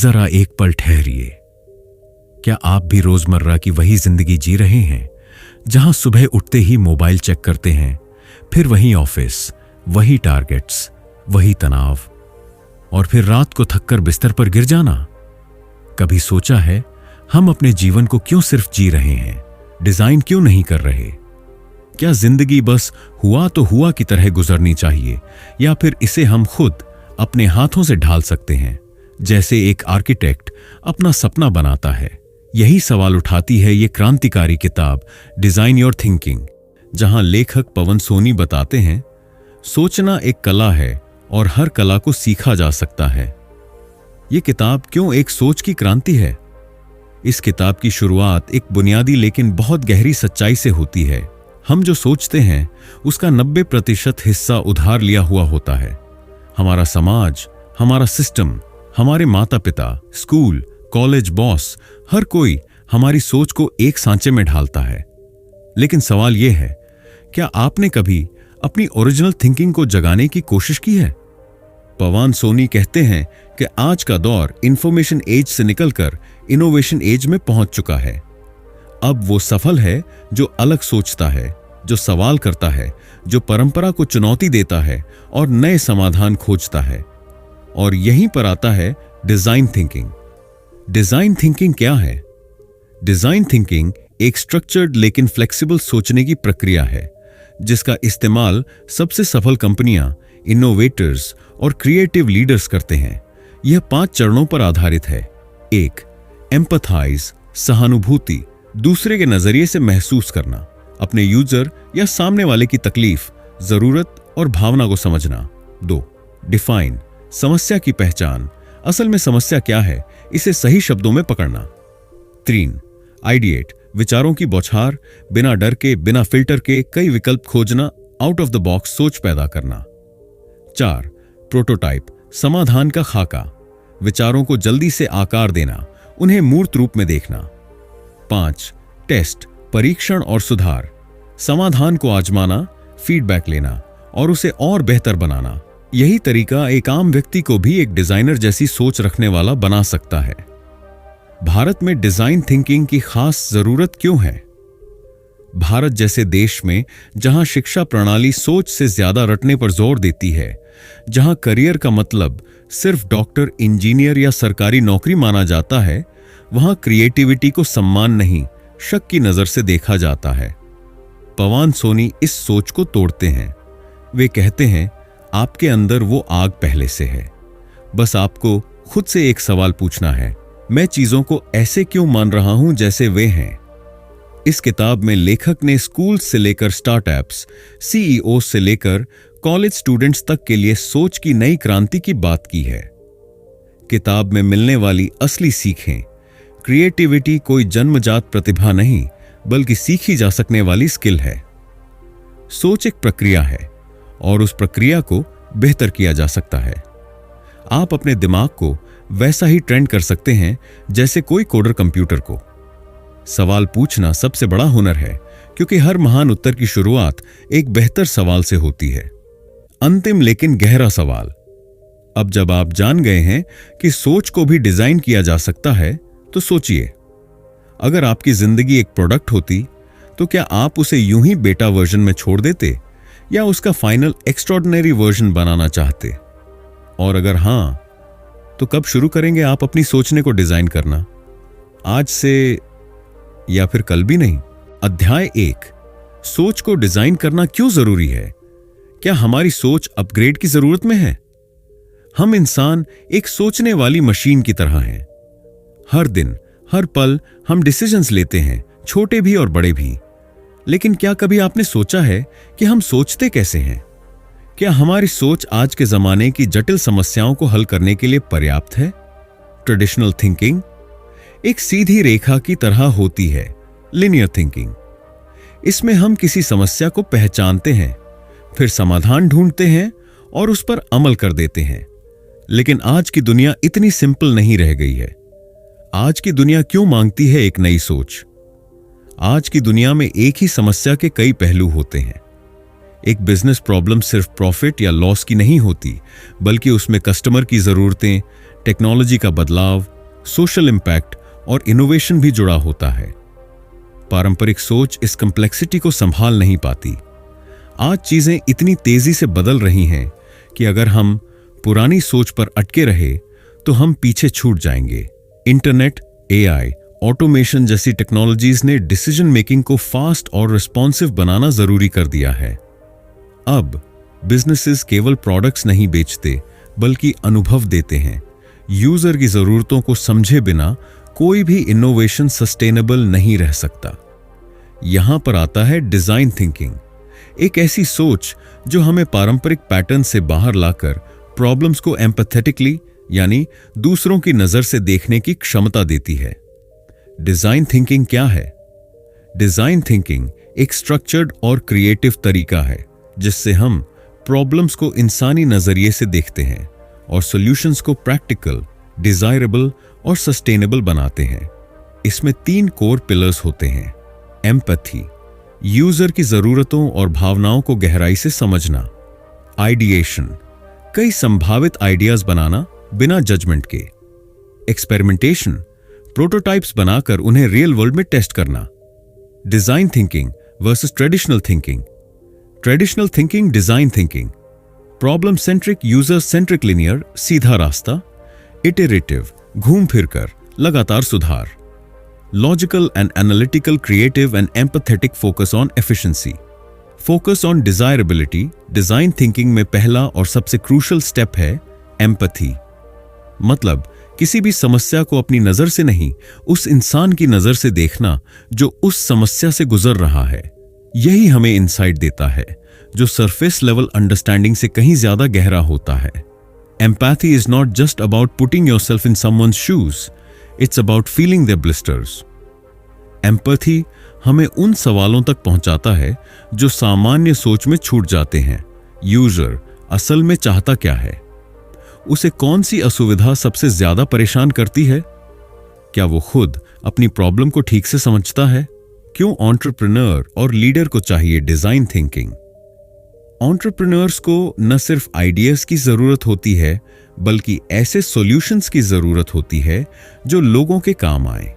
जरा एक पल ठहरिए। क्या आप भी रोजमर्रा की वही जिंदगी जी रहे हैं जहां सुबह उठते ही मोबाइल चेक करते हैं, फिर वही ऑफिस, वही टारगेट्स, वही तनाव, और फिर रात को थककर बिस्तर पर गिर जाना? कभी सोचा है हम अपने जीवन को क्यों सिर्फ जी रहे हैं, डिजाइन क्यों नहीं कर रहे? क्या जिंदगी बस हुआ तो हुआ की तरह गुजरनी चाहिए, या फिर इसे हम खुद अपने हाथों से ढाल सकते हैं, जैसे एक आर्किटेक्ट अपना सपना बनाता है? यही सवाल उठाती है ये क्रांतिकारी किताब डिजाइन योर थिंकिंग, जहां लेखक पवन सोनी बताते हैं सोचना एक कला है और हर कला को सीखा जा सकता है। ये किताब क्यों एक सोच की क्रांति है? इस किताब की शुरुआत एक बुनियादी लेकिन बहुत गहरी सच्चाई से होती है। हम जो सोचते हैं उसका 90% हिस्सा उधार लिया हुआ होता है। हमारा समाज, हमारा सिस्टम, हमारे माता पिता, स्कूल, कॉलेज, बॉस, हर कोई हमारी सोच को एक सांचे में ढालता है। लेकिन सवाल यह है, क्या आपने कभी अपनी ओरिजिनल थिंकिंग को जगाने की कोशिश की है? पवन सोनी कहते हैं कि आज का दौर इंफॉर्मेशन एज से निकलकर इनोवेशन एज में पहुंच चुका है। अब वो सफल है जो अलग सोचता है, जो सवाल करता है, जो परंपरा को चुनौती देता है और नए समाधान खोजता है। और यहीं पर आता है डिजाइन थिंकिंग। डिजाइन थिंकिंग क्या है? डिजाइन थिंकिंग एक स्ट्रक्चर्ड लेकिन फ्लेक्सिबल सोचने की प्रक्रिया है, जिसका इस्तेमाल सबसे सफल कंपनियां, इनोवेटर्स और क्रिएटिव लीडर्स करते हैं। यह 5 चरणों पर आधारित है। 1. एम्पथाइज, सहानुभूति, दूसरे के नजरिए से महसूस करना, अपने यूजर या सामने वाले की तकलीफ, जरूरत और भावना को समझना। 2. डिफाइन, समस्या की पहचान, असल में समस्या क्या है इसे सही शब्दों में पकड़ना। 3. आइडिएट, विचारों की बौछार, बिना डर के, बिना फिल्टर के कई विकल्प खोजना, आउट ऑफ द बॉक्स सोच पैदा करना। 4. प्रोटोटाइप, समाधान का खाका, विचारों को जल्दी से आकार देना, उन्हें मूर्त रूप में देखना। 5. टेस्ट, परीक्षण और सुधार, समाधान को आजमाना, फीडबैक लेना और उसे और बेहतर बनाना। यही तरीका एक आम व्यक्ति को भी एक डिजाइनर जैसी सोच रखने वाला बना सकता है। भारत में डिजाइन थिंकिंग की खास जरूरत क्यों है? भारत जैसे देश में जहां शिक्षा प्रणाली सोच से ज्यादा रटने पर जोर देती है, जहां करियर का मतलब सिर्फ डॉक्टर, इंजीनियर या सरकारी नौकरी माना जाता है, वहां क्रिएटिविटी को सम्मान नहीं, शक की नजर से देखा जाता है। पवन सोनी इस सोच को तोड़ते हैं। वे कहते हैं, आपके अंदर वो आग पहले से है, बस आपको खुद से एक सवाल पूछना है, मैं चीजों को ऐसे क्यों मान रहा हूं जैसे वे हैं? इस किताब में लेखक ने स्कूल से लेकर स्टार्टअप्स, सीईओ से लेकर कॉलेज स्टूडेंट्स तक के लिए सोच की नई क्रांति की बात की है। किताब में मिलने वाली असली सीखें, क्रिएटिविटी कोई जन्मजात प्रतिभा नहीं, बल्कि सीखी जा सकने वाली स्किल है। सोच एक प्रक्रिया है और उस प्रक्रिया को बेहतर किया जा सकता है। आप अपने दिमाग को वैसा ही ट्रेंड कर सकते हैं जैसे कोई कोडर कंप्यूटर को। सवाल पूछना सबसे बड़ा हुनर है, क्योंकि हर महान उत्तर की शुरुआत एक बेहतर सवाल से होती है। अंतिम लेकिन गहरा सवाल। अब जब आप जान गए हैं कि सोच को भी डिजाइन किया जा सकता है, तो सोचिए, अगर आपकी जिंदगी एक प्रोडक्ट होती तो क्या आप उसे यूं ही बेटा वर्जन में छोड़ देते या उसका फाइनल एक्स्ट्रॉर्डिनरी वर्जन बनाना चाहते? और अगर हां, तो कब शुरू करेंगे आप अपनी सोचने को डिजाइन करना? आज से या फिर कल भी नहीं? अध्याय 1, सोच को डिजाइन करना क्यों जरूरी है? क्या हमारी सोच अपग्रेड की जरूरत में है? हम इंसान एक सोचने वाली मशीन की तरह हैं। हर दिन, हर पल हम डिसीजंस लेते हैं, छोटे भी और बड़े भी। लेकिन क्या कभी आपने सोचा है कि हम सोचते कैसे हैं? क्या हमारी सोच आज के जमाने की जटिल समस्याओं को हल करने के लिए पर्याप्त है? ट्रेडिशनल थिंकिंग एक सीधी रेखा की तरह होती है, लिनियर थिंकिंग। इसमें हम किसी समस्या को पहचानते हैं, फिर समाधान ढूंढते हैं और उस पर अमल कर देते हैं। लेकिन आज की दुनिया इतनी सिंपल नहीं रह गई है। आज की दुनिया क्यों मांगती है एक नई सोच? आज की दुनिया में एक ही समस्या के कई पहलू होते हैं। एक बिजनेस प्रॉब्लम सिर्फ प्रॉफिट या लॉस की नहीं होती, बल्कि उसमें कस्टमर की जरूरतें, टेक्नोलॉजी का बदलाव, सोशल इम्पैक्ट और इनोवेशन भी जुड़ा होता है। पारंपरिक सोच इस कम्प्लेक्सिटी को संभाल नहीं पाती। आज चीजें इतनी तेजी से बदल रही हैं कि अगर हम पुरानी सोच पर अटके रहे तो हम पीछे छूट जाएंगे। इंटरनेट, एआई, ऑटोमेशन जैसी टेक्नोलॉजीज ने डिसीजन मेकिंग को फास्ट और रिस्पॉन्सिव बनाना जरूरी कर दिया है। अब बिजनेसेस केवल प्रोडक्ट्स नहीं बेचते बल्कि अनुभव देते हैं। यूजर की जरूरतों को समझे बिना कोई भी इनोवेशन सस्टेनेबल नहीं रह सकता। यहां पर आता है डिजाइन थिंकिंग, एक ऐसी सोच जो हमें पारंपरिक पैटर्न से बाहर लाकर प्रॉब्लम्स को एम्पैथेटिकली यानी दूसरों की नजर से देखने की क्षमता देती है। डिजाइन थिंकिंग क्या है? डिजाइन थिंकिंग एक स्ट्रक्चर्ड और क्रिएटिव तरीका है जिससे हम प्रॉब्लम्स को इंसानी नजरिए से देखते हैं और सॉल्यूशंस को प्रैक्टिकल, डिजायरेबल और सस्टेनेबल बनाते हैं। इसमें 3 कोर पिलर्स होते हैं। एम्पैथी, यूजर की जरूरतों और भावनाओं को गहराई से समझना। आइडिएशन, कई संभावित आइडियाज बनाना बिना जजमेंट के। एक्सपेरिमेंटेशन, प्रोटोटाइप्स बनाकर उन्हें रियल वर्ल्ड में टेस्ट करना। Design thinking versus traditional thinking. Traditional thinking, design thinking. Problem centric, user centric, linear, सीधा रास्ता। इटरेटिव, घूम फिरकर लगातार सुधार। Logical and analytical, creative and empathetic, focus on efficiency. Focus on desirability. Design thinking में पहला और सबसे क्रूशियल स्टेप है एम्पैथी। मतलब किसी भी समस्या को अपनी नजर से नहीं, उस इंसान की नजर से देखना जो उस समस्या से गुजर रहा है। यही हमें इंसाइट देता है जो सरफेस लेवल अंडरस्टैंडिंग से कहीं ज्यादा गहरा होता है। Empathy is not just about putting yourself in someone's shoes, it's about feeling their blisters. Empathy हमें उन सवालों तक पहुंचाता है जो सामान्य सोच में छूट जाते हैं। यूजर असल में चाहता क्या है? उसे कौन सी असुविधा सबसे ज्यादा परेशान करती है? क्या वो खुद अपनी प्रॉब्लम को ठीक से समझता है? क्यों एंटरप्रेन्योर और लीडर को चाहिए डिजाइन थिंकिंग? एंटरप्रेन्योर्स को न सिर्फ आइडियाज की जरूरत होती है बल्कि ऐसे सॉल्यूशंस की जरूरत होती है जो लोगों के काम आए।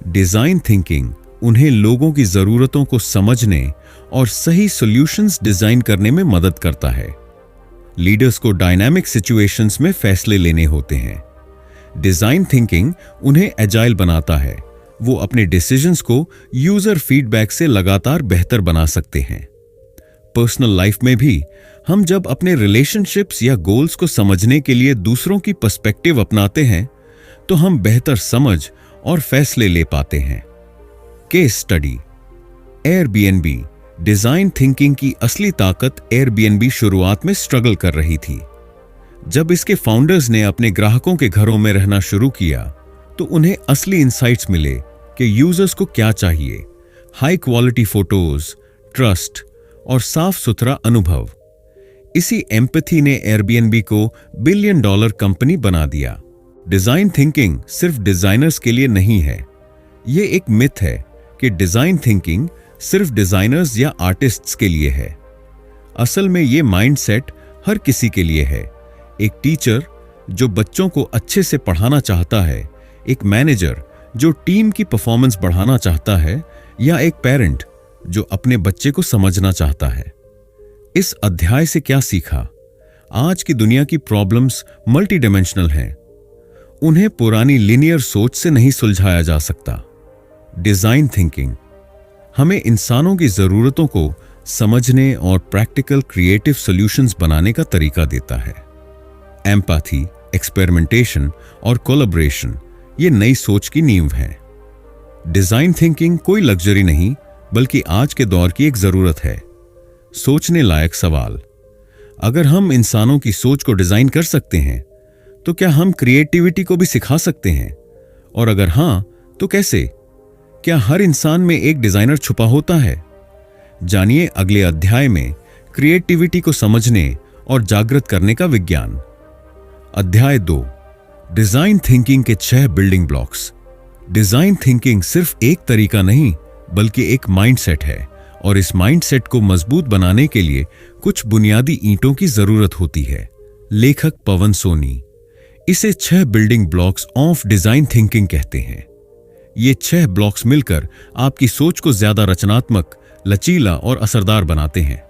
डिजाइन थिंकिंग उन्हें लोगों की जरूरतों को समझने और सही सॉल्यूशंस डिजाइन करने में मदद करता है। लीडर्स को डायनामिक सिचुएशंस में फैसले लेने होते हैं। डिजाइन थिंकिंग उन्हें एजाइल बनाता है। वो अपने डिसीजंस को यूजर फीडबैक से लगातार बेहतर बना सकते हैं। पर्सनल लाइफ में भी हम जब अपने रिलेशनशिप्स या गोल्स को समझने के लिए दूसरों की पर्सपेक्टिव अपनाते हैं तो हम बेहतर समझ और फैसले ले पाते हैं। Case study, Airbnb. Design thinking की असली ताकत एयरबीएनबी शुरुआत में स्ट्रगल कर रही थी। जब इसके फाउंडर्स ने अपने ग्राहकों के घरों में रहना शुरू किया तो उन्हें असली इंसाइट्स मिले कि यूजर्स को क्या चाहिए। हाई क्वालिटी फोटोज, ट्रस्ट और साफ सुथरा अनुभव। इसी एम्पैथी ने एयरबीएनबी को $1 बिलियन कंपनी बना दिया। डिजाइन थिंकिंग सिर्फ डिजाइनर्स के लिए नहीं है। यह एक मिथ है कि डिजाइन थिंकिंग सिर्फ डिजाइनर्स या आर्टिस्ट्स के लिए है। असल में यह माइंडसेट हर किसी के लिए है। एक टीचर जो बच्चों को अच्छे से पढ़ाना चाहता है, एक मैनेजर जो टीम की परफॉर्मेंस बढ़ाना चाहता है, या एक पेरेंट जो अपने बच्चे को समझना चाहता है। इस अध्याय से क्या सीखा? आज की दुनिया की प्रॉब्लम्स मल्टी डायमेंशनल हैं। उन्हें पुरानी लिनियर सोच से नहीं सुलझाया जा सकता। डिजाइन थिंकिंग हमें इंसानों की जरूरतों को समझने और प्रैक्टिकल क्रिएटिव सॉल्यूशंस बनाने का तरीका देता है। एम्पैथी, एक्सपेरिमेंटेशन और कोलैबोरेशन ये नई सोच की नींव है। डिजाइन थिंकिंग कोई लग्जरी नहीं बल्कि आज के दौर की एक जरूरत है। सोचने लायक सवाल, अगर हम इंसानों की सोच को डिजाइन कर सकते हैं तो क्या हम क्रिएटिविटी को भी सिखा सकते हैं? और अगर हां तो कैसे? क्या हर इंसान में एक डिजाइनर छुपा होता है? जानिए अगले अध्याय में क्रिएटिविटी को समझने और जागृत करने का विज्ञान। अध्याय 2, डिजाइन थिंकिंग के 6 बिल्डिंग ब्लॉक्स। डिजाइन थिंकिंग सिर्फ एक तरीका नहीं बल्कि एक माइंडसेट है, और इस माइंडसेट को मजबूत बनाने के लिए कुछ बुनियादी ईंटों की जरूरत होती है। लेखक पवन सोनी। इसे 6 building blocks of design thinking कहते हैं। ये 6 ब्लॉक्स मिलकर आपकी सोच को ज्यादा रचनात्मक, लचीला और असरदार बनाते हैं।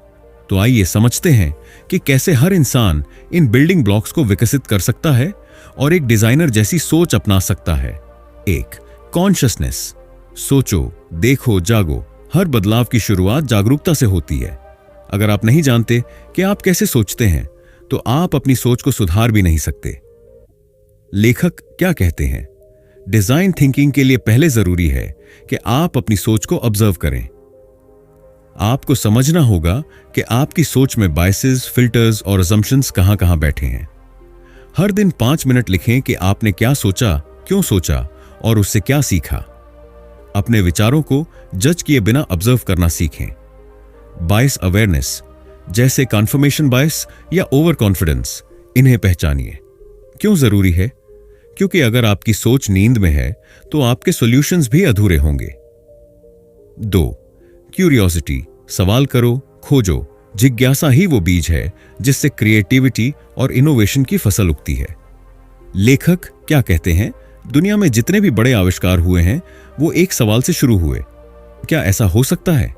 तो आइए समझते हैं कि कैसे हर इंसान इन बिल्डिंग ब्लॉक्स को विकसित कर सकता है और एक डिजाइनर जैसी सोच अपना सकता है। 1. कॉन्शियसनेस। सोचो, देखो, जागो। हर बदलाव की शुरुआत जागरूकता से होती है। अगर आप नहीं जानते कि आप कैसे सोचते हैं, तो आप अपनी सोच को सुधार भी नहीं सकते। लेखक क्या कहते हैं? डिजाइन थिंकिंग के लिए पहले जरूरी है कि आप अपनी सोच को ऑब्जर्व करें। आपको समझना होगा कि आपकी सोच में बायसेस, फिल्टर्स और असम्पशंस कहां-कहां बैठे हैं। हर दिन 5 मिनट लिखें कि आपने क्या सोचा, क्यों सोचा और उससे क्या सीखा। अपने विचारों को जज किए बिना ऑब्जर्व करना सीखें। बायस अवेयरनेस, जैसे कन्फर्मेशन बायस या ओवर कॉन्फिडेंस, इन्हें पहचानिए। क्यों जरूरी है? क्योंकि अगर आपकी सोच नींद में है तो आपके सॉल्यूशंस भी अधूरे होंगे। 2. क्यूरियोसिटी। सवाल करो, खोजो। जिज्ञासा ही वो बीज है जिससे क्रिएटिविटी और इनोवेशन की फसल उगती है। लेखक क्या कहते हैं? दुनिया में जितने भी बड़े आविष्कार हुए हैं वो एक सवाल से शुरू हुए। क्या ऐसा हो सकता है?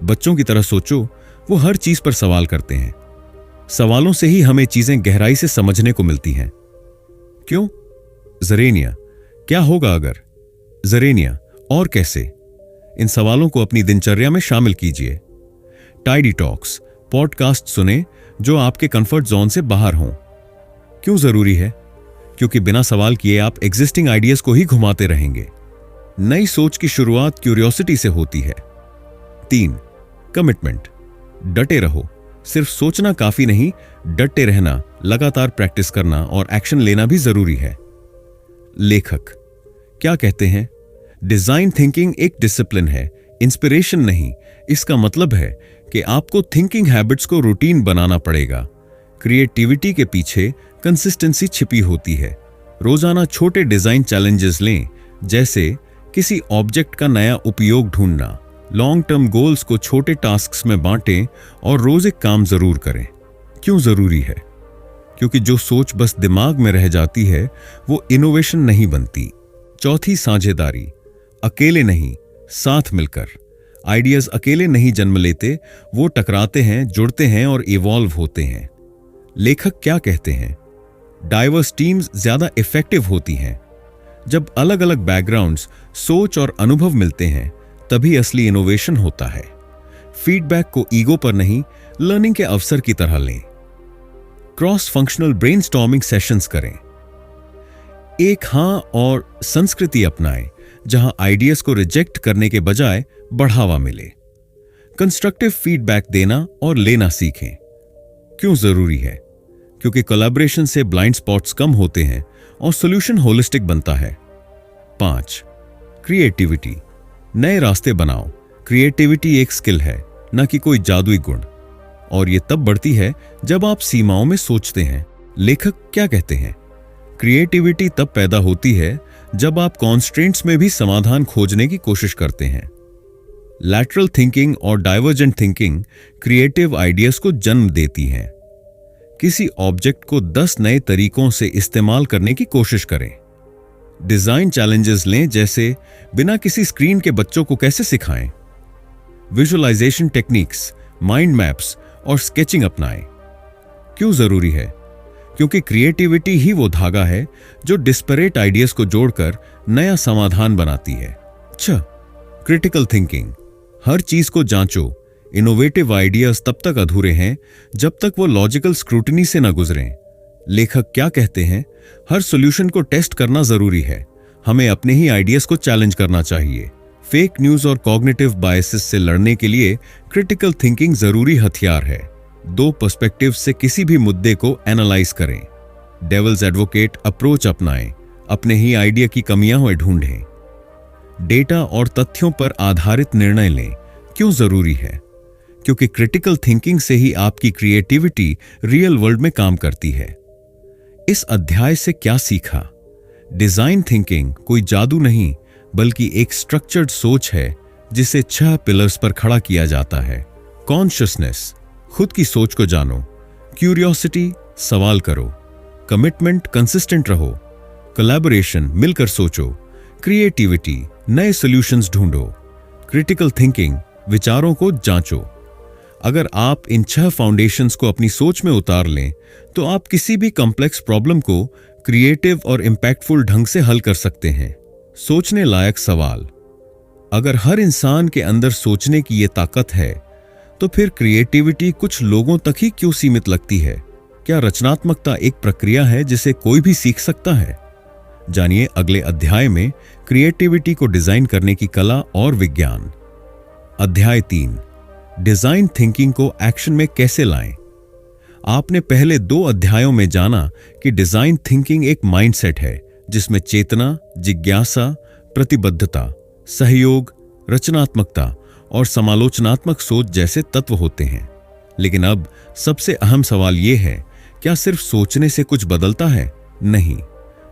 बच्चों की तरह सोचो, वो हर चीज पर सवाल करते हैं। सवालों से ही हमें चीजें गहराई से समझने को मिलती हैं। क्यों? जरेनिया, क्या होगा अगर? जरेनिया, और कैसे? इन सवालों को अपनी दिनचर्या में शामिल कीजिए। टाइडी टॉक्स, पॉडकास्ट सुने जो आपके कंफर्ट जोन से बाहर हों। क्यों जरूरी है? क्योंकि बिना सवाल किए आप एग्जिस्टिंग आइडियाज को ही घुमाते रहेंगे। नई सोच की शुरुआत क्यूरियोसिटी से होती है। 3. कमिटमेंट। डटे रहो। सिर्फ सोचना काफी नहीं, डटे रहना, लगातार प्रैक्टिस करना और एक्शन लेना भी जरूरी है। लेखक क्या कहते हैं? डिजाइन थिंकिंग एक डिसिप्लिन है, इंस्पिरेशन नहीं। इसका मतलब है कि आपको थिंकिंग हैबिट्स को रूटीन बनाना पड़ेगा। क्रिएटिविटी के पीछे कंसिस्टेंसी छिपी होती है। रोजाना छोटे डिजाइन चैलेंजेस लें, जैसे किसी ऑब्जेक्ट का नया उपयोग ढूंढना। लॉन्ग टर्म गोल्स को छोटे टास्क्स में बांटें और रोज एक काम जरूर करें। क्यों जरूरी है? क्योंकि जो सोच बस दिमाग में रह जाती है वो इनोवेशन नहीं बनती। 4. साझेदारी। अकेले नहीं, साथ मिलकर। आइडियाज अकेले नहीं जन्म लेते, वो टकराते हैं, जुड़ते हैं और इवॉल्व होते हैं। लेखक क्या कहते हैं? डाइवर्स टीम्स ज्यादा इफेक्टिव होती हैं। जब अलग अलग बैकग्राउंड्स, सोच और अनुभव मिलते हैं तभी असली इनोवेशन होता है। फीडबैक को ईगो पर नहीं, लर्निंग के अवसर की तरह लें। क्रॉस फंक्शनल ब्रेनस्टॉर्मिंग सेशंस करें। एक हां और संस्कृति अपनाएं जहां आइडियाज को रिजेक्ट करने के बजाय बढ़ावा मिले। कंस्ट्रक्टिव फीडबैक देना और लेना सीखें। क्यों जरूरी है? क्योंकि कोलैबोरेशन से ब्लाइंड स्पॉट्स कम होते हैं और सॉल्यूशन होलिस्टिक बनता है। 5. क्रिएटिविटी। नए रास्ते बनाओ। क्रिएटिविटी एक स्किल है, न कि कोई जादुई गुण, और यह तब बढ़ती है जब आप सीमाओं में सोचते हैं। लेखक क्या कहते हैं? क्रिएटिविटी तब पैदा होती है जब आप कॉन्स्ट्रेंट्स में भी समाधान खोजने की कोशिश करते हैं। लैटरल थिंकिंग और डाइवर्जेंट थिंकिंग क्रिएटिव आइडियाज को जन्म देती हैं। किसी ऑब्जेक्ट को 10 नए तरीकों से इस्तेमाल करने की कोशिश करें। डिजाइन चैलेंजेस लें, जैसे बिना किसी स्क्रीन के बच्चों को कैसे सिखाएं। विजुअलाइजेशन टेक्निक्स, माइंड मैप्स और स्केचिंग अपनाएं। क्यों जरूरी है? क्योंकि क्रिएटिविटी ही वो धागा है जो डिस्परेट आइडियाज को जोड़कर नया समाधान बनाती है। अच्छा, क्रिटिकल थिंकिंग। हर चीज को जांचो। इनोवेटिव आइडियाज तब तक अधूरे हैं जब तक वो लॉजिकल स्क्रूटनी से न गुजरें। लेखक क्या कहते हैं? हर सॉल्यूशन को टेस्ट करना जरूरी है। हमें अपने ही आइडियाज को चैलेंज करना चाहिए। फेक न्यूज और कॉग्निटिव बायसेस से लड़ने के लिए क्रिटिकल थिंकिंग जरूरी हथियार है। 2 पर्सपेक्टिव से किसी भी मुद्दे को एनालाइज करें। डेविल्स एडवोकेट अप्रोच अपनाएं। अपने ही आइडिया की कमियां ढूंढें। डेटा और तथ्यों पर आधारित निर्णय लें। क्यों जरूरी है? क्योंकि क्रिटिकल थिंकिंग से ही आपकी क्रिएटिविटी रियल वर्ल्ड में काम करती है। इस अध्याय से क्या सीखा? डिजाइन थिंकिंग कोई जादू नहीं, बल्कि एक स्ट्रक्चर्ड सोच है जिसे 6 पिलर्स पर खड़ा किया जाता है। कॉन्शियसनेस, खुद की सोच को जानो। क्यूरियोसिटी, सवाल करो। कमिटमेंट, कंसिस्टेंट रहो, कोलैबोरेशन, मिलकर सोचो, क्रिएटिविटी, नए सॉल्यूशंस ढूंढो, क्रिटिकल थिंकिंग, विचारों को जांचो। अगर आप इन 6 फाउंडेशंस को अपनी सोच में उतार लें तो आप किसी भी कॉम्प्लेक्स प्रॉब्लम को क्रिएटिव और इंपैक्टफुल ढंग से हल कर सकते हैं। सोचने लायक सवाल: अगर हर इंसान के अंदर सोचने की ये ताकत है तो फिर क्रिएटिविटी कुछ लोगों तक ही क्यों सीमित लगती है? क्या रचनात्मकता एक प्रक्रिया है जिसे कोई भी सीख सकता है? जानिए अगले अध्याय में क्रिएटिविटी को डिजाइन करने की कला और विज्ञान। अध्याय 3, डिजाइन थिंकिंग को एक्शन में कैसे लाएं। आपने पहले 2 अध्यायों में जाना कि डिजाइन थिंकिंग एक माइंडसेट है जिसमें चेतना, जिज्ञासा, प्रतिबद्धता, सहयोग, रचनात्मकता और समालोचनात्मक सोच जैसे तत्व होते हैं। लेकिन अब सबसे अहम सवाल यह है, क्या सिर्फ सोचने से कुछ बदलता है? नहीं,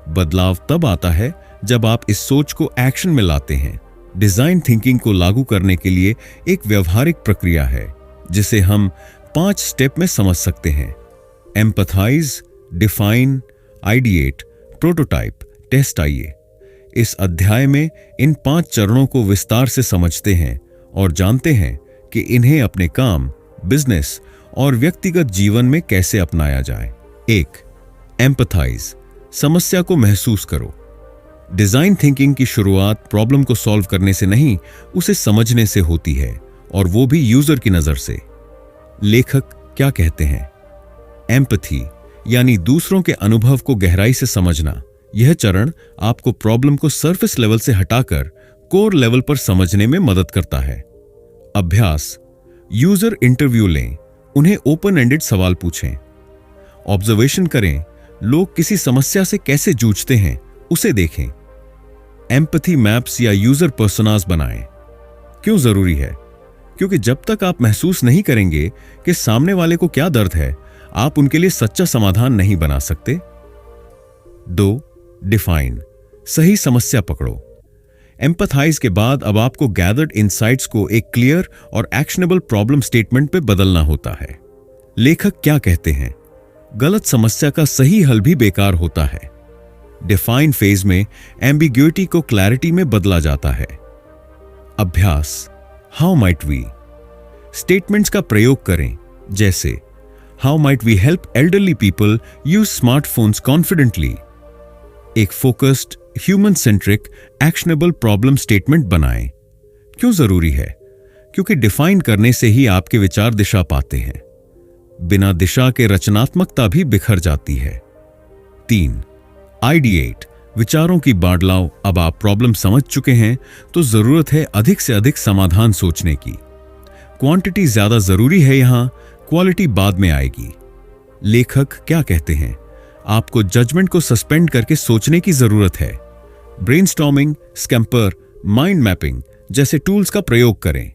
बदलाव तब आता है जब आप इस सोच को एक्शन में लाते हैं। डिजाइन थिंकिंग को लागू करने के लिए एक व्यवहारिक प्रक्रिया है जिसे हम 5 स्टेप में समझ सकते हैं: empathize, define, ideate, prototype, test. आइए इस अध्याय में इन 5 चरणों को विस्तार से समझते हैं और जानते हैं कि इन्हें अपने काम, बिजनेस और व्यक्तिगत जीवन में कैसे अपनाया जाए। 1. एम्पथाइज, समस्या को महसूस करो। डिजाइन थिंकिंग की शुरुआत प्रॉब्लम को सॉल्व करने से नहीं, उसे समझने से होती है, और वो भी यूजर की नजर से। लेखक क्या कहते हैं? एम्पैथी यानी दूसरों के अनुभव को गहराई से समझना। यह चरण आपको प्रॉब्लम को सरफेस लेवल से हटाकर कोर लेवल पर समझने में मदद करता है। अभ्यास: यूजर इंटरव्यू लें, उन्हें ओपन एंडेड सवाल पूछें, ऑब्जर्वेशन करें, लोग किसी समस्या से कैसे जूझते हैं उसे देखें। एम्पैथी मैप्स या यूजर पर्सोनास बनाएं। क्यों जरूरी है? क्योंकि जब तक आप महसूस नहीं करेंगे कि सामने वाले को क्या दर्द है, आप उनके लिए सच्चा समाधान नहीं बना सकते। 2. डिफाइन, सही समस्या पकड़ो। एम्पैथाइज के बाद अब आपको गैदर्ड इनसाइट्स को एक क्लियर और एक्शनेबल प्रॉब्लम स्टेटमेंट पे बदलना होता है। लेखक क्या कहते हैं? गलत समस्या का सही हल भी बेकार होता है। डिफाइन फेज में एम्बिग्युइटी को क्लैरिटी में बदला जाता है। अभ्यास: हाउ माइट वी, स्टेटमेंट्स का प्रयोग करें, जैसे how might we help elderly people use smartphones confidently. एक focused, human centric, actionable problem statement बनाएं। क्यों जरूरी है? क्योंकि डिफाइन करने से ही आपके विचार दिशा पाते हैं। बिना दिशा के रचनात्मकता भी बिखर जाती है। 3. आइडिएट, विचारों की बाढ़ लाओ। अब आप प्रॉब्लम समझ चुके हैं तो जरूरत है अधिक से अधिक समाधान सोचने की। क्वांटिटी ज्यादा जरूरी है, यहां क्वालिटी बाद में आएगी। लेखक क्या कहते हैं? आपको जजमेंट को सस्पेंड करके सोचने की जरूरत है। ब्रेनस्टॉर्मिंग, स्कैम्पर, माइंड मैपिंग जैसे टूल्स का प्रयोग करें।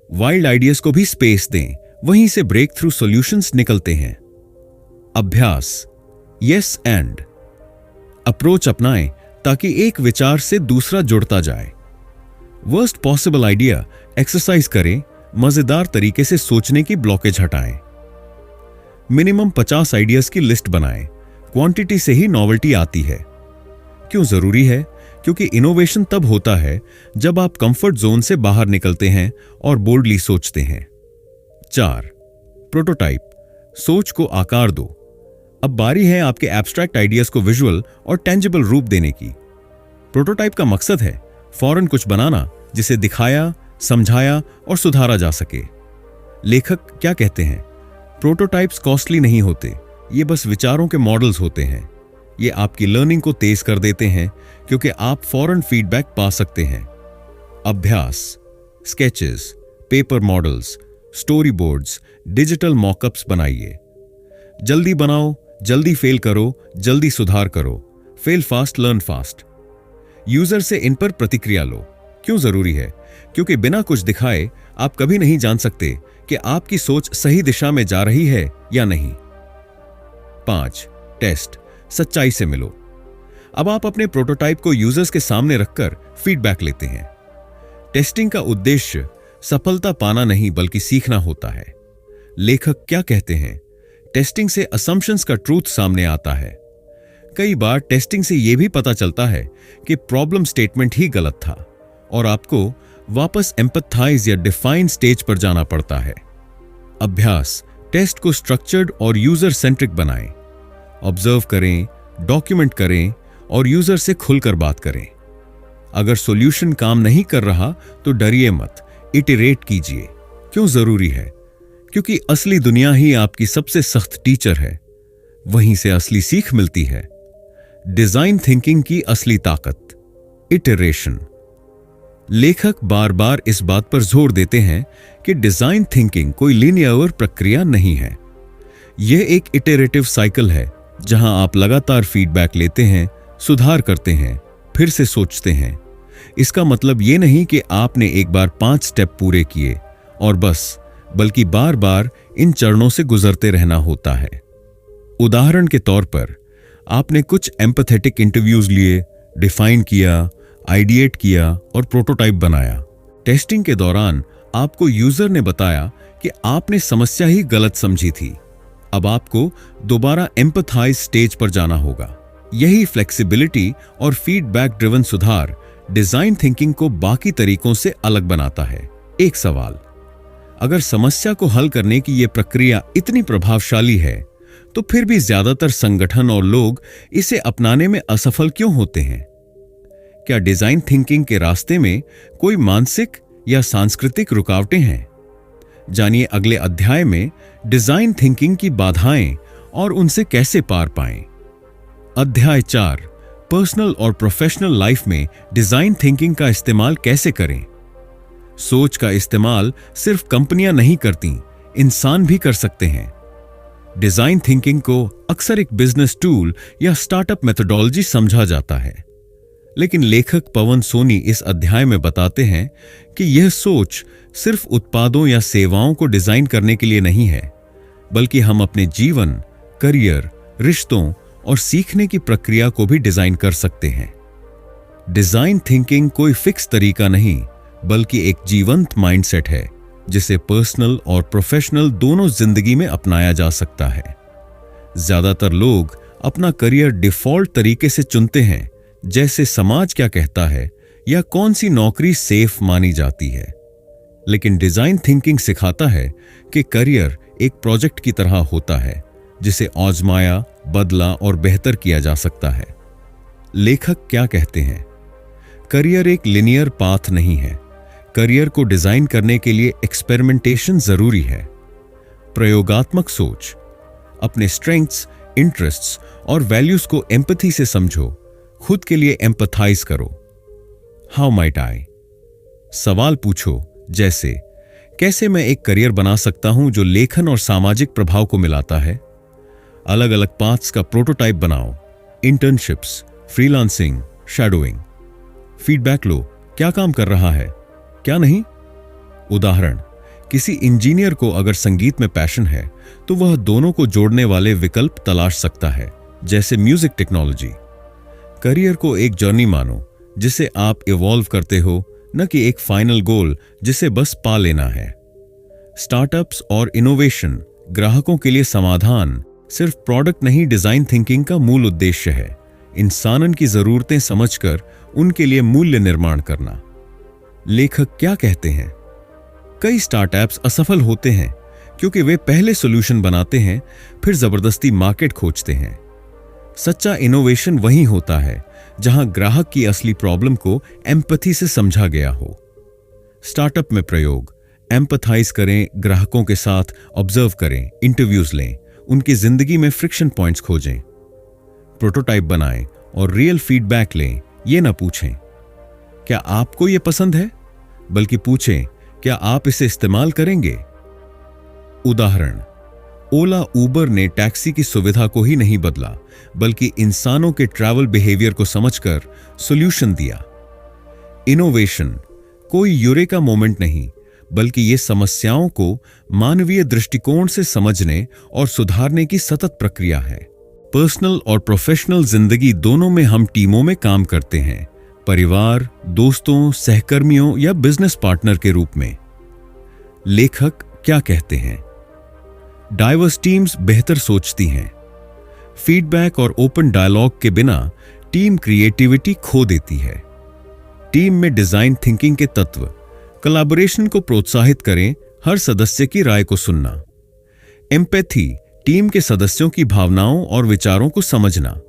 वाइल्ड आइडियाज को भी स्पेस दें, वहीं से ब्रेक थ्रू सॉल्यूशंस निकलते हैं। अभ्यास: यस एंड अप्रोच अपनाएं ताकि एक विचार से दूसरा जुड़ता जाए। वर्स्ट पॉसिबल आइडिया एक्सरसाइज करें, मजेदार तरीके से सोचने की ब्लॉकेज हटाएं। मिनिमम 50 आइडियाज की लिस्ट बनाएं, क्वांटिटी से ही नॉवेल्टी आती है। क्यों जरूरी है? क्योंकि इनोवेशन तब होता है जब आप कंफर्ट जोन से बाहर निकलते हैं और बोल्डली सोचते हैं। 4. प्रोटोटाइप, सोच को आकार दो। अब बारी है आपके एब्स्ट्रैक्ट आइडियाज को विजुअल और टेंजिबल रूप देने की। प्रोटोटाइप का मकसद है फौरन कुछ बनाना जिसे दिखाया, समझाया और सुधारा जा सके। लेखक क्या कहते हैं? प्रोटोटाइप्स कॉस्टली नहीं होते, ये बस विचारों के मॉडल्स होते हैं। ये आपकी लर्निंग को तेज कर देते हैं क्योंकि आप फौरन फीडबैक पा सकते हैं। अभ्यास: sketches, paper models, story boards, digital mockups बनाइए। जल्दी बनाओ, जल्दी फेल करो, जल्दी सुधार करो। Fail fast, learn fast. User से इन पर प्रतिक्रिया लो। क्यों जरूरी है? क्योंकि बिना कुछ दिखाए आप कभी नहीं जान सकते कि आपकी सोच सही दिशा में जा रही है या नहीं। 5. टेस्ट, सच्चाई से मिलो। अब आप अपने प्रोटोटाइप को यूजर्स के सामने रखकर फीडबैक लेते हैं। टेस्टिंग का उद्देश्य सफलता पाना नहीं बल्कि सीखना होता है। लेखक क्या कहते हैं? टेस्टिंग से असम्पशंस का ट्रूथ सामने आता है। कई बार टेस्टिंग से यह भी पता चलता है कि प्रॉब्लम स्टेटमेंट ही गलत था और आपको वापस एम्पैथाइज या डिफाइन स्टेज पर जाना पड़ता है। अभ्यास, टेस्ट को स्ट्रक्चर्ड और यूजर सेंट्रिक बनाएं। ऑब्जर्व करें, डॉक्यूमेंट करें और यूजर से खुलकर बात करें। अगर सॉल्यूशन काम नहीं कर रहा तो डरिए मत, इटरेट कीजिए। क्यों जरूरी है? क्योंकि असली दुनिया ही आपकी सबसे सख्त टीचर है। वहीं से असली सीख मिलती है। डिजाइन थिंकिंग की असली ताकत, इटरेशन। लेखक बार बार इस बात पर जोर देते हैं कि डिजाइन थिंकिंग कोई लीनियर प्रक्रिया नहीं है। यह एक इटरेटिव साइकिल है जहां आप लगातार फीडबैक लेते हैं, सुधार करते हैं, फिर से सोचते हैं। इसका मतलब यह नहीं कि आपने एक बार 5 स्टेप पूरे किए और बस, बल्कि बार बार इन चरणों से गुजरते रहना होता है। उदाहरण के तौर पर, आपने कुछ एम्पैथेटिक इंटरव्यूज लिए, डिफाइन किया, आइडिएट किया और प्रोटोटाइप बनाया। टेस्टिंग के दौरान आपको यूजर ने बताया कि आपने समस्या ही गलत समझी थी। अब आपको दोबारा एम्पैथाइज स्टेज पर जाना होगा। यही फ्लेक्सिबिलिटी और फीडबैक ड्रिवन सुधार डिजाइन थिंकिंग को बाकी तरीकों से अलग बनाता है। एक सवाल, अगर समस्या को हल करने की यह प्रक्रिया इतनी प्रभावशाली है तो फिर भी ज्यादातर संगठन और लोग इसे अपनाने में असफल क्यों होते हैं? क्या डिजाइन थिंकिंग के रास्ते में कोई मानसिक या सांस्कृतिक रुकावटें हैं? जानिए अगले अध्याय में डिजाइन थिंकिंग की बाधाएं और उनसे कैसे पार पाएं। अध्याय 4, पर्सनल और प्रोफेशनल लाइफ में डिजाइन थिंकिंग का इस्तेमाल कैसे करें। सोच का इस्तेमाल सिर्फ कंपनियां नहीं करती, इंसान भी कर सकते हैं। डिजाइन थिंकिंग को अक्सर एक बिजनेस टूल या स्टार्टअप मेथोडोलॉजी समझा जाता है, लेकिन लेखक पवन सोनी इस अध्याय में बताते हैं कि यह सोच सिर्फ उत्पादों या सेवाओं को डिजाइन करने के लिए नहीं है, बल्कि हम अपने जीवन, करियर, रिश्तों और सीखने की प्रक्रिया को भी डिजाइन कर सकते हैं। डिजाइन थिंकिंग कोई फिक्स तरीका नहीं, बल्कि एक जीवंत माइंडसेट है जिसे पर्सनल और प्रोफेशनल दोनों जिंदगी में अपनाया जा सकता है। ज्यादातर लोग अपना करियर डिफॉल्ट तरीके से चुनते हैं, जैसे समाज क्या कहता है या कौन सी नौकरी सेफ मानी जाती है। लेकिन डिजाइन थिंकिंग सिखाता है कि करियर एक प्रोजेक्ट की तरह होता है जिसे आजमाया, बदला और बेहतर किया जा सकता है। लेखक क्या कहते हैं? करियर एक लिनियर पाथ नहीं है। करियर को डिजाइन करने के लिए एक्सपेरिमेंटेशन जरूरी है। प्रयोगात्मक सोच, अपने स्ट्रेंथ्स, इंटरेस्ट्स और वैल्यूज को एम्पैथी से समझो, खुद के लिए एम्पैथाइज करो। How might I? सवाल पूछो जैसे, कैसे मैं एक करियर बना सकता हूं जो लेखन और सामाजिक प्रभाव को मिलाता है? अलग अलग पाथ्स का प्रोटोटाइप बनाओ। Internships, freelancing, shadowing. फीडबैक लो, क्या काम कर रहा है, क्या नहीं। उदाहरण, किसी इंजीनियर को अगर संगीत में पैशन है तो वह दोनों को जोड़ने वाले विकल्प तलाश सकता है, जैसे म्यूजिक टेक्नोलॉजी। करियर को एक जर्नी मानो जिसे आप इवॉल्व करते हो, न कि एक फाइनल गोल जिसे बस पा लेना है। स्टार्टअप्स और इनोवेशन, ग्राहकों के लिए समाधान सिर्फ प्रोडक्ट नहीं, डिजाइन थिंकिंग का मूल उद्देश्य है। इंसानन की जरूरतें समझकर उनके लिए मूल्य निर्माण करना। लेखक क्या कहते हैं? कई स्टार्टअप्स असफल होते हैं क्योंकि वे पहले सॉल्यूशन बनाते हैं, फिर जबरदस्ती मार्केट खोजते हैं। सच्चा इनोवेशन वही होता है जहां ग्राहक की असली प्रॉब्लम को एम्पैथी से समझा गया हो। स्टार्टअप में प्रयोग, एम्पैथाइज करें, ग्राहकों के साथ ऑब्जर्व करें, इंटरव्यूज लें, उनकी जिंदगी में फ्रिक्शन पॉइंट्स खोजें। प्रोटोटाइप बनाएं और रियल फीडबैक लें। ये ना पूछें क्या आपको ये पसंद है, बल्कि पूछें क्या आप इसे इस्तेमाल करेंगे। उदाहरण, ओला उबर ने टैक्सी की सुविधा को ही नहीं बदला, बल्कि इंसानों के ट्रैवल बिहेवियर को समझकर सॉल्यूशन दिया। इनोवेशन कोई यूरेका मोमेंट नहीं, बल्कि ये समस्याओं को मानवीय दृष्टिकोण से समझने और सुधारने की सतत प्रक्रिया है। पर्सनल और प्रोफेशनल जिंदगी दोनों में हम टीमों में काम करते हैं, परिवार, दोस्तों, सहकर्मियों या बिजनेस पार्टनर के रूप में। लेखक क्या कहते हैं? डाइवर्स टीम्स बेहतर सोचती हैं। फीडबैक और ओपन डायलॉग के बिना टीम क्रिएटिविटी खो देती है। टीम में डिजाइन थिंकिंग के तत्व कोलैबोरेशन को प्रोत्साहित करें, हर सदस्य की राय को सुनना। एम्पैथी, टीम के सदस्यों की भावनाओं और विचारों को समझना।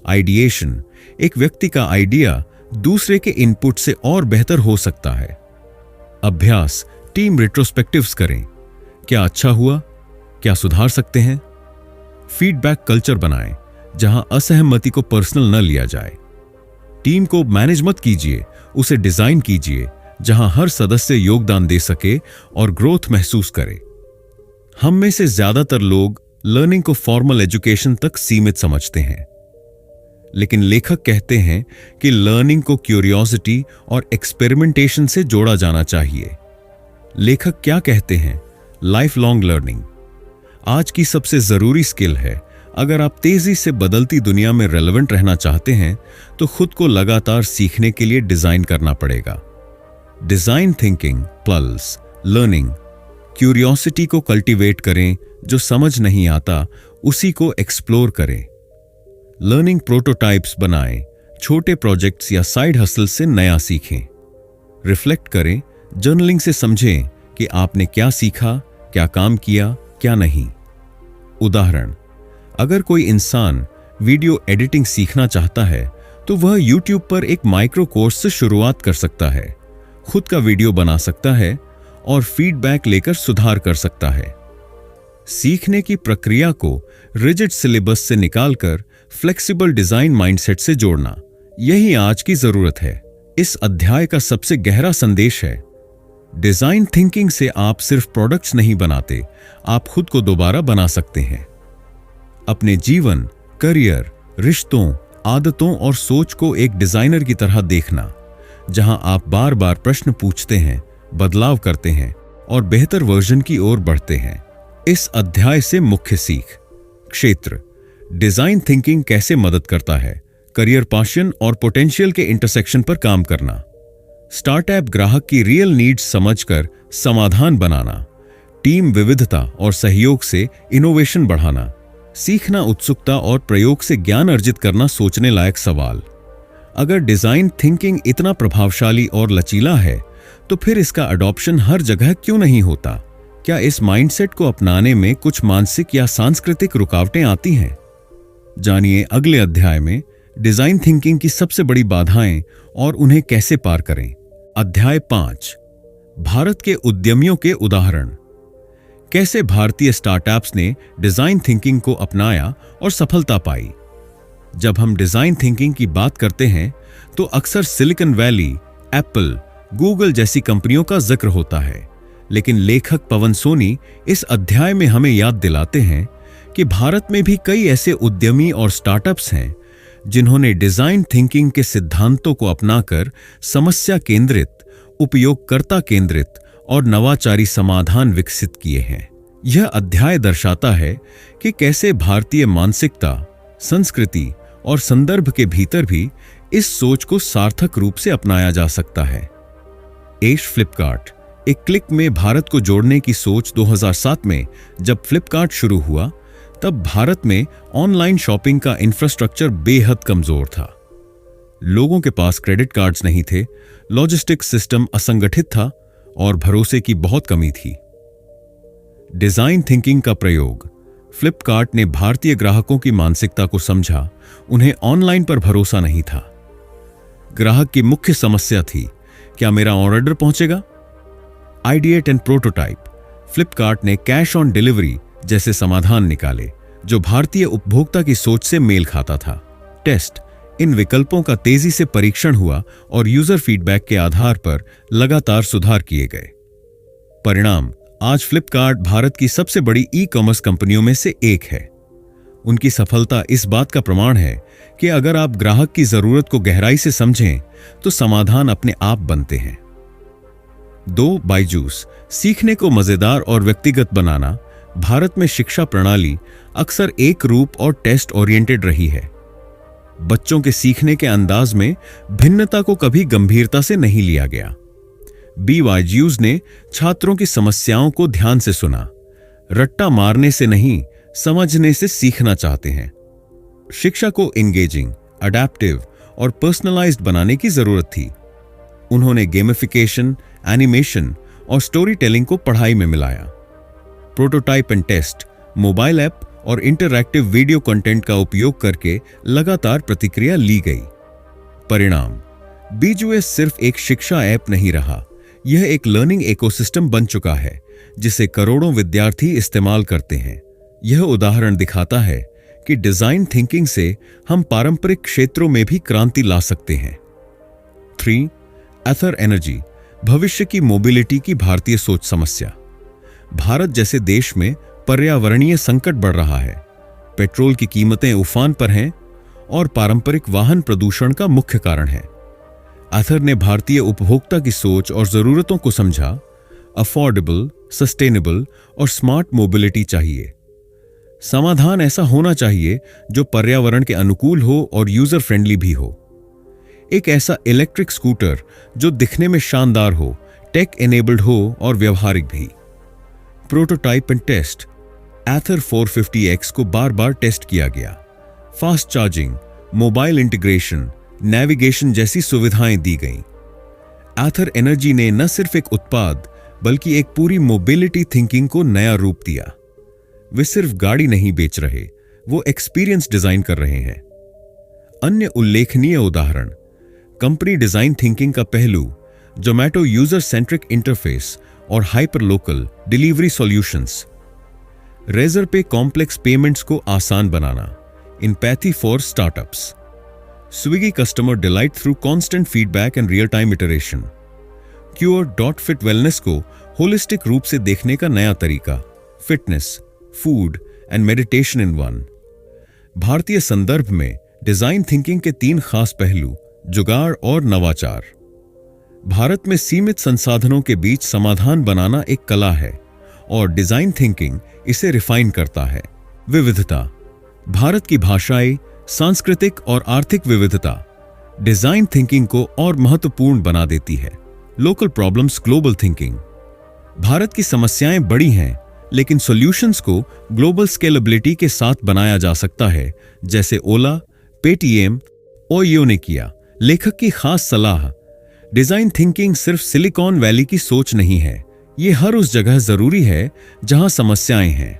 आइडिएशन, एक व्यक्ति का आइडिया दूसरे के इनपुट से और बेहतर हो सकता है। अभ्यास, टीम रिट्रोस्पेक्टिव्स करें, क्या अच्छा हुआ, क्या सुधार सकते हैं। फीडबैक कल्चर बनाएं, जहां असहमति को पर्सनल न लिया जाए। टीम को मैनेज मत कीजिए, उसे डिजाइन कीजिए जहां हर सदस्य योगदान दे सके और ग्रोथ महसूस करे। हम में से ज्यादातर लोग लर्निंग को फॉर्मल एजुकेशन तक सीमित समझते हैं, लेकिन लेखक कहते हैं कि लर्निंग को क्यूरियोसिटी और एक्सपेरिमेंटेशन से जोड़ा जाना चाहिए। लेखक क्या कहते हैं? लाइफ लॉन्ग लर्निंग आज की सबसे जरूरी स्किल है। अगर आप तेजी से बदलती दुनिया में रेलेवेंट रहना चाहते हैं तो खुद को लगातार सीखने के लिए डिजाइन करना पड़ेगा। Design thinking plus learning, curiosity को कल्टीवेट करें, जो समझ नहीं आता उसी को एक्सप्लोर करें। लर्निंग प्रोटोटाइप्स बनाएं, छोटे प्रोजेक्ट्स या साइड हसल से नया सीखें। रिफ्लेक्ट करें, जर्नलिंग से समझें कि आपने क्या सीखा, क्या काम किया, क्या नहीं। उदाहरण, अगर कोई इंसान वीडियो एडिटिंग सीखना चाहता है तो वह YouTube पर एक माइक्रो कोर्स से शुरुआत कर सकता है, खुद का वीडियो बना सकता है और फीडबैक लेकर सुधार कर सकता है। सीखने की प्रक्रिया को रिजिड सिलेबस से निकालकर फ्लेक्सिबल डिजाइन माइंडसेट से जोड़ना, यही आज की जरूरत है। इस अध्याय का सबसे गहरा संदेश है, डिजाइन थिंकिंग से आप सिर्फ प्रोडक्ट्स नहीं बनाते, आप खुद को दोबारा बना सकते हैं। अपने जीवन, करियर, रिश्तों, आदतों और सोच को एक डिजाइनर की तरह देखना, जहां आप बार बार प्रश्न पूछते हैं, बदलाव करते हैं और बेहतर वर्जन की ओर बढ़ते हैं। इस अध्याय से मुख्य सीख क्षेत्र, डिजाइन थिंकिंग कैसे मदद करता है, करियर पैशन और पोटेंशियल के इंटरसेक्शन पर काम करना। स्टार्टअप ग्राहक की रियल नीड्स समझकर समाधान बनाना। टीम विविधता और सहयोग से इनोवेशन बढ़ाना। सीखना उत्सुकता और प्रयोग से ज्ञान अर्जित करना। सोचने लायक सवाल, अगर डिजाइन थिंकिंग इतना प्रभावशाली और लचीला है तो फिर इसका अडॉप्शन हर जगह क्यों नहीं होता? क्या इस माइंडसेट को अपनाने में कुछ मानसिक या सांस्कृतिक रुकावटें आती हैं? जानिए अगले अध्याय में डिजाइन थिंकिंग की सबसे बड़ी बाधाएं और उन्हें कैसे पार करें। अध्याय 5, भारत के उद्यमियों के उदाहरण। कैसे भारतीय स्टार्टअप्स ने डिजाइन थिंकिंग को अपनाया और सफलता पाई। जब हम डिजाइन थिंकिंग की बात करते हैं तो अक्सर सिलिकॉन वैली, एप्पल, गूगल जैसी कंपनियों का जिक्र होता है, लेकिन लेखक पवन सोनी इस अध्याय में हमें याद दिलाते हैं कि भारत में भी कई ऐसे उद्यमी और स्टार्टअप्स हैं जिन्होंने डिजाइन थिंकिंग के सिद्धांतों को अपनाकर समस्या केंद्रित, उपयोगकर्ता केंद्रित और नवाचारी समाधान विकसित किए हैं। यह अध्याय दर्शाता है कि कैसे भारतीय मानसिकता, संस्कृति और संदर्भ के भीतर भी इस सोच को सार्थक रूप से अपनाया जा सकता है। एश फ्लिपकार्ट, एक क्लिक में भारत को जोड़ने की सोच। 2007 में जब फ्लिपकार्ट शुरू हुआ तब भारत में ऑनलाइन शॉपिंग का इंफ्रास्ट्रक्चर बेहद कमजोर था। लोगों के पास क्रेडिट कार्ड्स नहीं थे, लॉजिस्टिक्स सिस्टम असंगठित था और भरोसे की बहुत कमी थी। डिजाइन थिंकिंग का प्रयोग, फ्लिपकार्ट ने भारतीय ग्राहकों की मानसिकता को समझा। उन्हें ऑनलाइन पर भरोसा नहीं था। ग्राहक की मुख्य समस्या थी, क्या मेरा ऑर्डर पहुंचेगा? आइडिएट एंड प्रोटोटाइप, फ्लिपकार्ट ने कैश ऑन डिलीवरी जैसे समाधान निकाले जो भारतीय उपभोक्ता की सोच से मेल खाता था। टेस्ट, इन विकल्पों का तेजी से परीक्षण हुआ और यूजर फीडबैक के आधार पर लगातार सुधार किए गए। परिणाम, आज फ्लिपकार्ट भारत की सबसे बड़ी ई कॉमर्स कंपनियों में से एक है। उनकी सफलता इस बात का प्रमाण है कि अगर आप ग्राहक की जरूरत को गहराई से समझें तो समाधान अपने आप बनते हैं। 2. बायजूस, सीखने को मजेदार और व्यक्तिगत बनाना। भारत में शिक्षा प्रणाली अक्सर एक रूप और टेस्ट ओरिएंटेड रही है। बच्चों के सीखने के अंदाज में भिन्नता को कभी गंभीरता से नहीं लिया गया। BYJUS ने छात्रों की समस्याओं को ध्यान से सुना, रट्टा मारने से नहीं, समझने से सीखना चाहते हैं। शिक्षा को एंगेजिंग, अडैप्टिव और पर्सनलाइज्ड बनाने की जरूरत थी। उन्होंने गेमिफिकेशन, एनिमेशन और स्टोरी टेलिंग को पढ़ाई में मिलाया। Prototype and test, mobile app और इंटरैक्टिव वीडियो कंटेंट का उपयोग करके लगातार प्रतिक्रिया ली गई। परिणाम, बीजूएस सिर्फ एक शिक्षा ऐप नहीं रहा, यह एक लर्निंग इकोसिस्टम बन चुका है जिसे करोड़ों विद्यार्थी इस्तेमाल करते हैं। यह उदाहरण दिखाता है कि डिजाइन थिंकिंग से हम पारंपरिक क्षेत्रों में भी क्रांति ला सकते हैं। 3. एथर एनर्जी, भविष्य की मोबिलिटी की भारतीय सोच समस्या। भारत जैसे देश में पर्यावरणीय संकट बढ़ रहा है। पेट्रोल की कीमतें उफान पर हैं और पारंपरिक वाहन प्रदूषण का मुख्य कारण है। एथर ने भारतीय उपभोक्ता की सोच और जरूरतों को समझा। अफोर्डेबल, सस्टेनेबल और स्मार्ट मोबिलिटी चाहिए। समाधान ऐसा होना चाहिए जो पर्यावरण के अनुकूल हो और यूजर फ्रेंडली भी हो। एक ऐसा इलेक्ट्रिक स्कूटर जो दिखने में शानदार हो, टेक एनेबल्ड हो और व्यवहारिक भी। Prototype and test, ether 450X को बार बार टेस्ट किया गया। Fast charging, mobile integration, navigation जैसी सुविधाएं दी गईं। एथर एनर्जी ने न सिर्फ एक उत्पाद बल्कि एक पूरी मोबिलिटी थिंकिंग को नया रूप दिया। वे सिर्फ गाड़ी नहीं बेच रहे, वो एक्सपीरियंस डिजाइन कर रहे हैं। अन्य उल्लेखनीय उदाहरण, कंपनी डिजाइन थिंकिंग का पहलू, जोमैटो यूजर सेंट्रिक इंटरफेस और hyper local delivery solutions. Razorpay complex payments को आसान बनाना, empathy for startups. Swiggy customer delight through constant feedback and real time iteration. Curefit wellness को होलिस्टिक रूप से देखने का नया तरीका, fitness, food and meditation in one. भारतीय संदर्भ में डिजाइन थिंकिंग के 3 खास पहलू, जुगाड़ और नवाचार। भारत में सीमित संसाधनों के बीच समाधान बनाना एक कला है और डिजाइन थिंकिंग इसे रिफाइन करता है। विविधता, भारत की भाषाई, सांस्कृतिक और आर्थिक विविधता डिजाइन थिंकिंग को और महत्वपूर्ण बना देती है। Local problems, global thinking, Bharat की समस्याएं बड़ी हैं लेकिन सॉल्यूशंस को ग्लोबल स्केलेबिलिटी के साथ बनाया जा सकता है, जैसे ओला, पेटीएम, ओयो ने किया। लेखक की खास सलाह, डिजाइन थिंकिंग सिर्फ सिलिकॉन वैली की सोच नहीं है, ये हर उस जगह जरूरी है जहां समस्याएं हैं।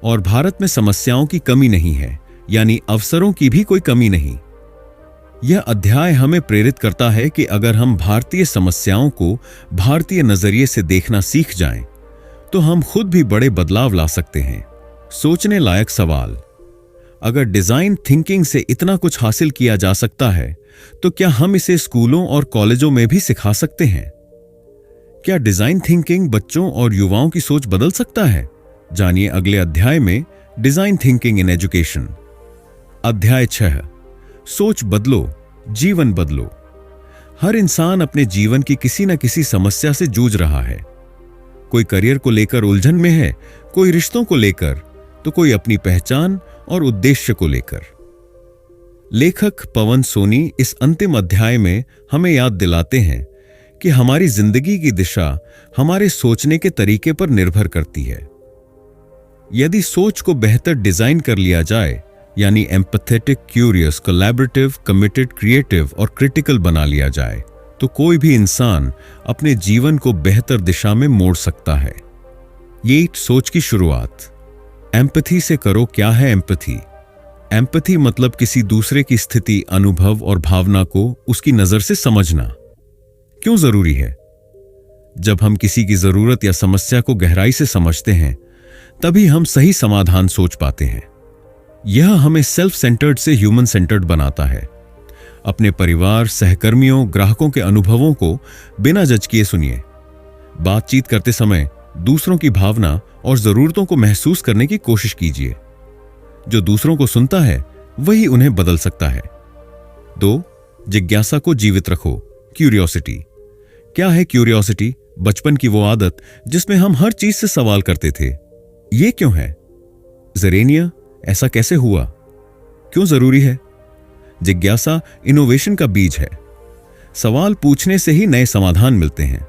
और भारत में समस्याओं की कमी नहीं है, यानी अवसरों की भी कोई कमी नहीं। यह अध्याय हमें प्रेरित करता है कि अगर हम भारतीय समस्याओं को भारतीय नजरिए से देखना सीख जाएं, तो हम खुद भी बड़े बदलाव ला सकते हैं। सोचने लायक सवाल, अगर डिजाइन थिंकिंग से इतना कुछ हासिल किया जा सकता है, तो क्या हम इसे स्कूलों और कॉलेजों में भी सिखा सकते हैं? क्या डिजाइन थिंकिंग बच्चों और युवाओं की सोच बदल सकता है? जानिए अगले अध्याय में, डिजाइन थिंकिंग इन एजुकेशन। अध्याय 6, सोच बदलो, जीवन बदलो। हर इंसान अपने जीवन की किसी न किसी समस्या से जूझ रहा है। कोई करियर को लेकर उलझन में है, कोई रिश्तों को लेकर, तो कोई अपनी पहचान और उद्देश्य को लेकर। लेखक पवन सोनी इस अंतिम अध्याय में हमें याद दिलाते हैं कि हमारी जिंदगी की दिशा हमारे सोचने के तरीके पर निर्भर करती है। यदि सोच को बेहतर डिजाइन कर लिया जाए, यानी empathetic, curious, collaborative, committed, creative और क्रिटिकल बना लिया जाए, तो कोई भी इंसान अपने जीवन को बेहतर दिशा में मोड़ सकता है। ये सोच की शुरुआत। एम्पैथी से करो। क्या है एम्पैथी? एम्पैथी मतलब किसी दूसरे की स्थिति, अनुभव और भावना को उसकी नजर से समझना। क्यों जरूरी है? जब हम किसी की जरूरत या समस्या को गहराई से समझते हैं, तभी हम सही समाधान सोच पाते हैं। यह हमें सेल्फ सेंटर्ड से ह्यूमन सेंटर्ड बनाता है। अपने परिवार, सहकर्मियों, ग्राहकों के अनुभवों को बिना जज किए सुनिए। बातचीत करते समय दूसरों की भावना और जरूरतों को महसूस करने की कोशिश कीजिए। जो दूसरों को सुनता है वही उन्हें बदल सकता है। 2. जिज्ञासा को जीवित रखो। क्यूरियोसिटी। क्या है क्यूरियोसिटी? बचपन की वो आदत जिसमें हम हर चीज से सवाल करते थे। ये क्यों है? ज़ेरेनिया, ऐसा कैसे हुआ? क्यों जरूरी है? जिज्ञासा इनोवेशन का बीज है। सवाल पूछने से ही नए समाधान मिलते हैं।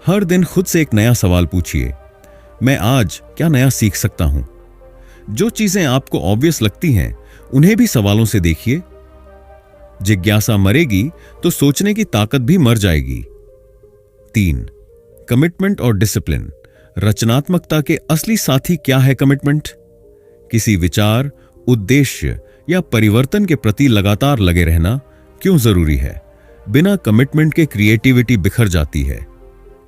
हर दिन खुद से एक नया सवाल पूछिए। मैं आज क्या नया सीख सकता हूं? जो चीजें आपको ऑब्वियस लगती हैं उन्हें भी सवालों से देखिए। जिज्ञासा मरेगी तो सोचने की ताकत भी मर जाएगी। 3. कमिटमेंट और डिसिप्लिन। रचनात्मकता के असली साथी क्या है? कमिटमेंट। किसी विचार, उद्देश्य या परिवर्तन के प्रति लगातार लगे रहना क्यों जरूरी है? बिना कमिटमेंट के क्रिएटिविटी बिखर जाती है।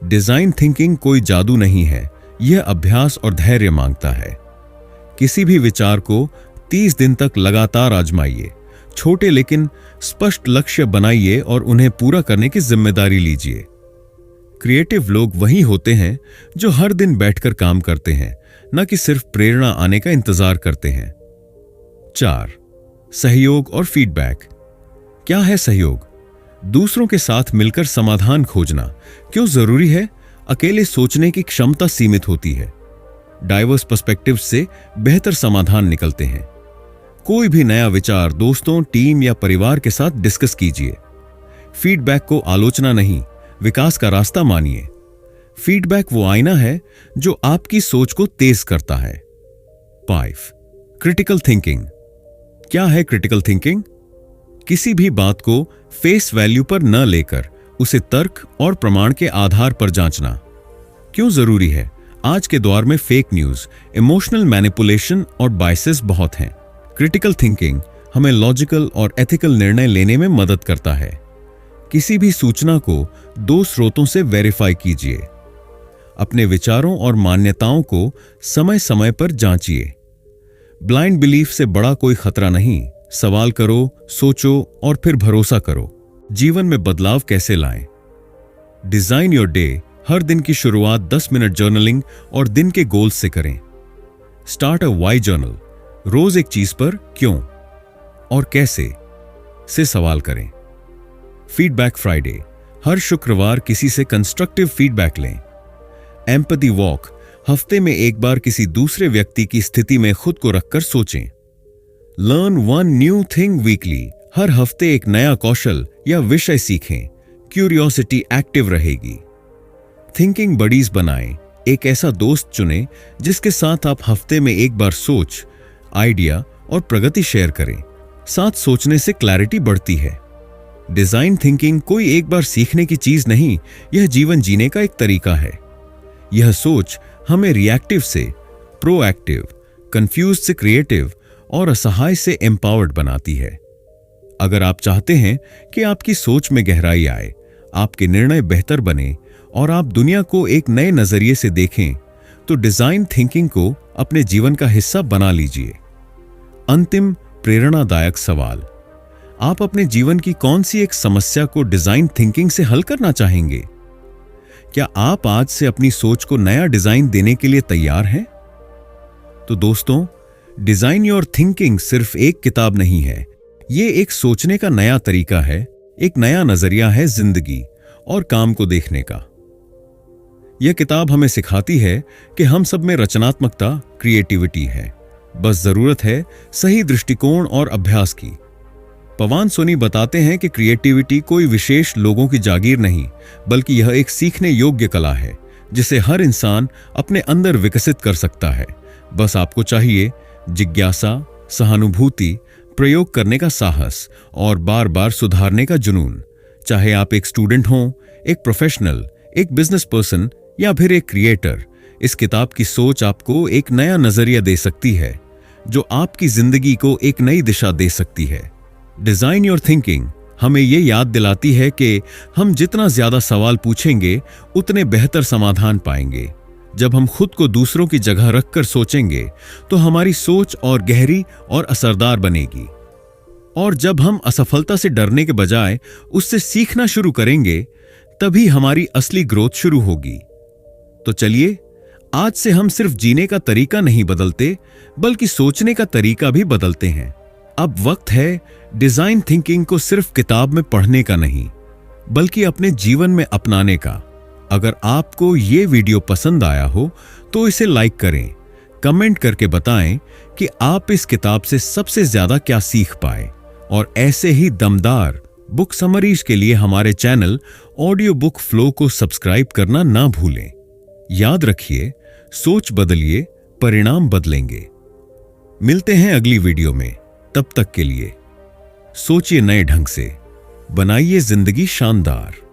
डिजाइन थिंकिंग कोई जादू नहीं है, यह अभ्यास और धैर्य मांगता है। किसी भी विचार को 30 दिन तक लगातार आजमाइए। छोटे लेकिन स्पष्ट लक्ष्य बनाइए और उन्हें पूरा करने की जिम्मेदारी लीजिए। क्रिएटिव लोग वही होते हैं जो हर दिन बैठकर काम करते हैं, न कि सिर्फ प्रेरणा आने का इंतजार करते हैं। 4. सहयोग और फीडबैक। क्या है सहयोग? दूसरों के साथ मिलकर समाधान खोजना क्यों जरूरी है? अकेले सोचने की क्षमता सीमित होती है। डाइवर्स पर्सपेक्टिव से बेहतर समाधान निकलते हैं। कोई भी नया विचार दोस्तों, टीम या परिवार के साथ डिस्कस कीजिए। फीडबैक को आलोचना नहीं, विकास का रास्ता मानिए। फीडबैक वो आईना है जो आपकी सोच को तेज करता है। 5. Critical thinking. क्या है क्रिटिकल थिंकिंग? किसी भी बात को फेस वैल्यू पर न लेकर उसे तर्क और प्रमाण के आधार पर जांचना क्यों जरूरी है? आज के दौर में फेक न्यूज, इमोशनल मैनिपुलेशन और बायसेस बहुत हैं। क्रिटिकल थिंकिंग हमें लॉजिकल और एथिकल निर्णय लेने में मदद करता है। किसी भी सूचना को 2 स्रोतों से वेरीफाई कीजिए। अपने विचारों और मान्यताओं को समय समय पर जांचिए। ब्लाइंड बिलीफ से बड़ा कोई खतरा नहीं। सवाल करो, सोचो और फिर भरोसा करो। जीवन में बदलाव कैसे लाएं? Design your day. हर दिन की शुरुआत 10 मिनट जर्नलिंग और दिन के गोल्स से करें। Start a why journal. रोज एक चीज पर क्यों और कैसे से सवाल करें। Feedback Friday. हर शुक्रवार किसी से कंस्ट्रक्टिव फीडबैक लें। Empathy walk. हफ्ते में एक बार किसी दूसरे व्यक्ति की स्थिति में खुद को रखकर सोचें। Learn one new thing weekly. हर हफ्ते एक नया कौशल या विषय सीखें। क्यूरियोसिटी एक्टिव रहेगी। थिंकिंग बडीज बनाएं। एक ऐसा दोस्त चुनें जिसके साथ आप हफ्ते में एक बार सोच, आइडिया और प्रगति शेयर करें। साथ सोचने से क्लैरिटी बढ़ती है। डिजाइन थिंकिंग कोई एक बार सीखने की चीज नहीं, यह जीवन जीने का एक तरीका है। यह सोच हमें रिएक्टिव से प्रोएक्टिव, कंफ्यूज से क्रिएटिव और असहाय से एम्पावर्ड बनाती है। अगर आप चाहते हैं कि आपकी सोच में गहराई आए, आपके निर्णय बेहतर बने और आप दुनिया को एक नए नजरिए से देखें, तो डिजाइन थिंकिंग को अपने जीवन का हिस्सा बना लीजिए। अंतिम प्रेरणादायक सवाल। आप अपने जीवन की कौन सी एक समस्या को डिजाइन थिंकिंग से हल करना चाहेंगे? क्या आप आज से अपनी सोच को नया डिजाइन देने के लिए तैयार हैं? तो दोस्तों, डिजाइन योर थिंकिंग सिर्फ एक किताब नहीं है, ये एक सोचने का नया तरीका है, एक नया नजरिया है जिंदगी और काम को देखने का। यह किताब हमें सिखाती है कि हम सब में रचनात्मकता, क्रिएटिविटी है, बस जरूरत है सही दृष्टिकोण और अभ्यास की। पवन सोनी बताते हैं कि क्रिएटिविटी कोई विशेष लोगों की जागीर नहीं, बल्कि यह एक सीखने योग्य कला है जिसे हर इंसान अपने अंदर विकसित कर सकता है। बस आपको चाहिए जिज्ञासा, सहानुभूति, प्रयोग करने का साहस और बार बार सुधारने का जुनून। चाहे आप एक स्टूडेंट हों, एक प्रोफेशनल, एक बिजनेस पर्सन या फिर एक क्रिएटर, इस किताब की सोच आपको एक नया नजरिया दे सकती है जो आपकी जिंदगी को एक नई दिशा दे सकती है। डिजाइन योर थिंकिंग हमें यह याद दिलाती है कि हम जितना ज्यादा सवाल पूछेंगे उतने बेहतर समाधान पाएंगे। जब हम खुद को दूसरों की जगह रखकर सोचेंगे तो हमारी सोच और गहरी और असरदार बनेगी। और जब हम असफलता से डरने के बजाय उससे सीखना शुरू करेंगे, तभी हमारी असली ग्रोथ शुरू होगी। तो चलिए, आज से हम सिर्फ जीने का तरीका नहीं बदलते, बल्कि सोचने का तरीका भी बदलते हैं। अब वक्त है डिजाइन थिंकिंग को सिर्फ किताब में पढ़ने का नहीं, बल्कि अपने जीवन में अपनाने का। अगर आपको ये वीडियो पसंद आया हो तो इसे लाइक करें, कमेंट करके बताएं कि आप इस किताब से सबसे ज्यादा क्या सीख पाए। और ऐसे ही दमदार बुक समरीज के लिए हमारे चैनल ऑडियो बुक फ्लो को सब्सक्राइब करना ना भूलें। याद रखिए, सोच बदलिए, परिणाम बदलेंगे। मिलते हैं अगली वीडियो में। तब तक के लिए सोचिए नए ढंग से, बनाइए जिंदगी शानदार।